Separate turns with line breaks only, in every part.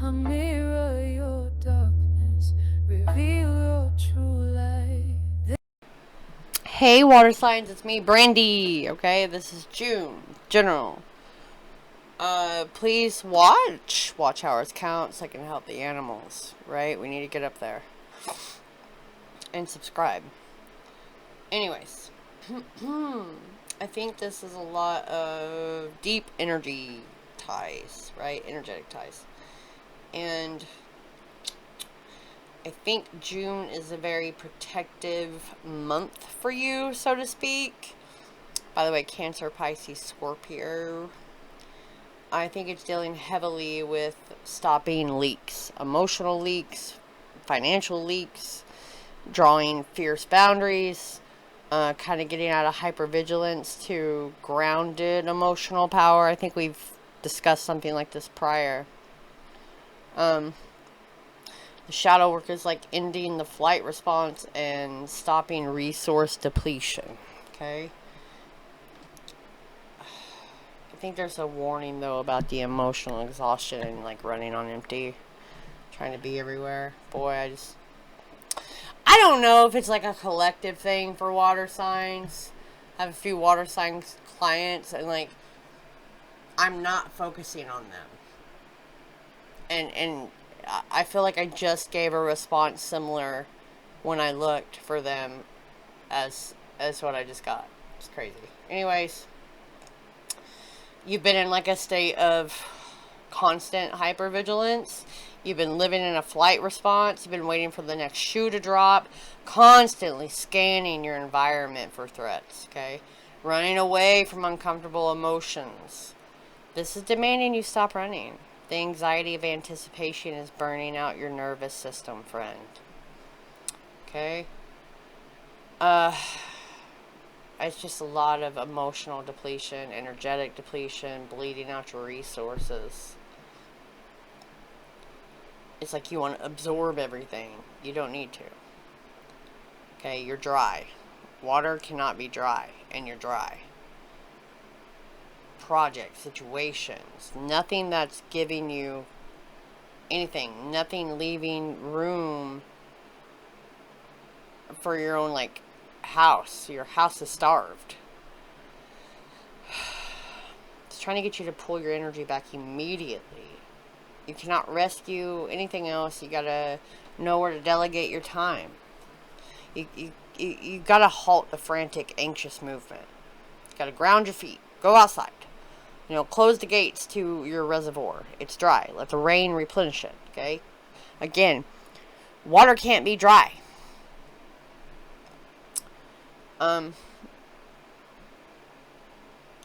I'll mirror your darkness, reveal your true light.
Hey, water signs, it's me, Brandy. Okay, this is June. General. Please watch hours count so I can help the animals, right? We need to get up there. And subscribe. Anyways. I think this is a lot of deep energy ties, right? Energetic ties. And I think June is a very protective month for you, so to speak. By the way, Cancer, Pisces, Scorpio. I think it's dealing heavily with stopping leaks. Emotional leaks, financial leaks, drawing fierce boundaries, kind of getting out of hypervigilance to grounded emotional power. I think we've discussed something like this prior. The shadow work is like ending the flight response and stopping resource depletion. Okay? I think there's a warning though about the emotional exhaustion and like running on empty, trying to be everywhere. Boy, I don't know if it's like a collective thing for water signs. I have a few water signs clients and like I'm not focusing on them. And I feel like I just gave a response similar when I looked for them as what I just got. It's crazy. Anyways, you've been in like a state of constant hypervigilance. You've been living in a flight response. You've been waiting for the next shoe to drop. Constantly scanning your environment for threats, okay? Running away from uncomfortable emotions. This is demanding you stop running. The anxiety of anticipation is burning out your nervous system, friend. Okay? It's just a lot of emotional depletion, energetic depletion, bleeding out your resources. It's like you want to absorb everything. You don't need to. Okay, you're dry. Water cannot be dry, and you're dry. Projects, situations, nothing that's giving you anything, nothing leaving room for your own, like, house. Your house is starved. It's trying to get you to pull your energy back immediately. You cannot rescue anything else. You gotta know where to delegate your time. You gotta halt the frantic, anxious movement. You gotta ground your feet. Go outside. Close the gates to your reservoir. It's dry. Let the rain replenish it, okay? Again, water can't be dry.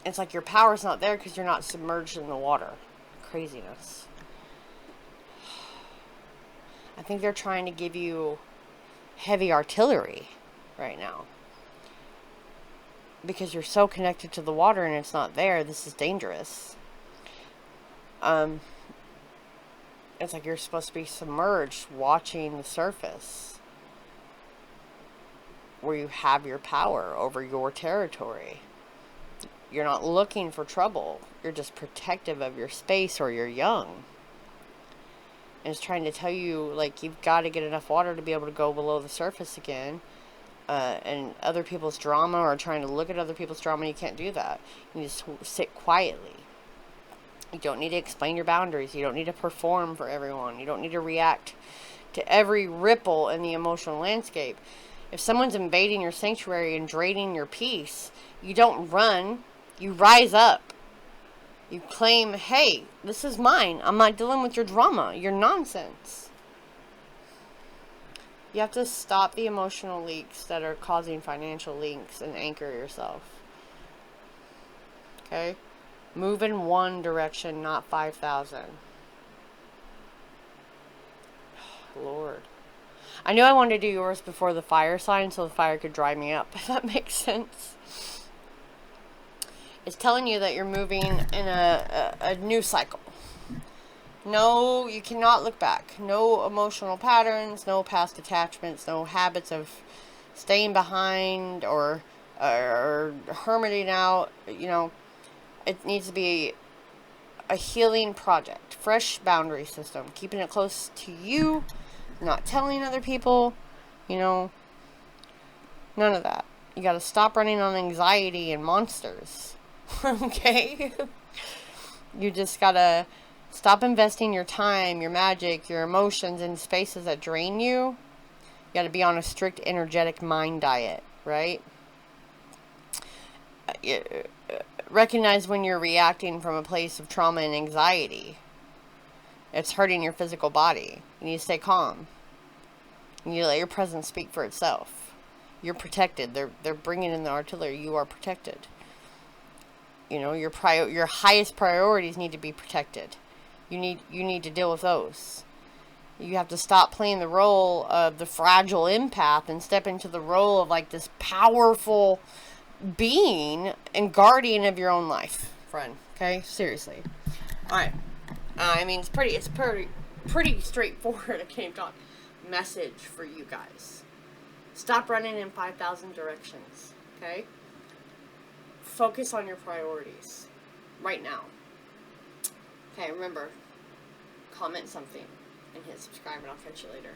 It's like your power's not there because you're not submerged in the water. Craziness. I think they're trying to give you heavy artillery right now. Because you're so connected to the water and it's not there, this is dangerous. It's like you're supposed to be submerged, watching the surface, where you have your power over your territory. You're not looking for trouble. You're just protective of your space or your young. And it's trying to tell you, like, you've got to get enough water to be able to go below the surface again. And other people's drama, or trying to look at other people's drama, you can't do that. You just sit quietly. You don't need to explain your boundaries. You don't need to perform for everyone. You don't need to react to every ripple in the emotional landscape. If someone's invading your sanctuary and draining your peace, you don't run. You rise up. You claim, hey, this is mine. I'm not dealing with your drama, your nonsense. You have to stop the emotional leaks that are causing financial leaks and anchor yourself. Okay? Move in one direction, not 5,000. Lord. I knew I wanted to do yours before the fire sign so the fire could dry me up, if that makes sense. It's telling you that you're moving in a new cycle. No, you cannot look back. No emotional patterns, no past attachments, no habits of staying behind or hermiting out. It needs to be a healing project. Fresh boundary system. Keeping it close to you. Not telling other people. You know, none of that. You got to stop running on anxiety and monsters. Okay? You just got to stop investing your time, your magic, your emotions in spaces that drain you. You got to be on a strict energetic mind diet, right? Recognize when you're reacting from a place of trauma and anxiety. It's hurting your physical body. You need to stay calm. You need to let your presence speak for itself. You're protected. They're bringing in the artillery. You are protected. You know, your highest priorities need to be protected. You need to deal with those. You have to stop playing the role of the fragile empath and step into the role of like this powerful being and guardian of your own life, friend. Okay, seriously. All right. I mean, it's pretty straightforward. I can't talk. Message for you guys. Stop running in 5,000 directions. Okay. Focus on your priorities right now. Okay, remember, comment something and hit subscribe, and I'll catch you later.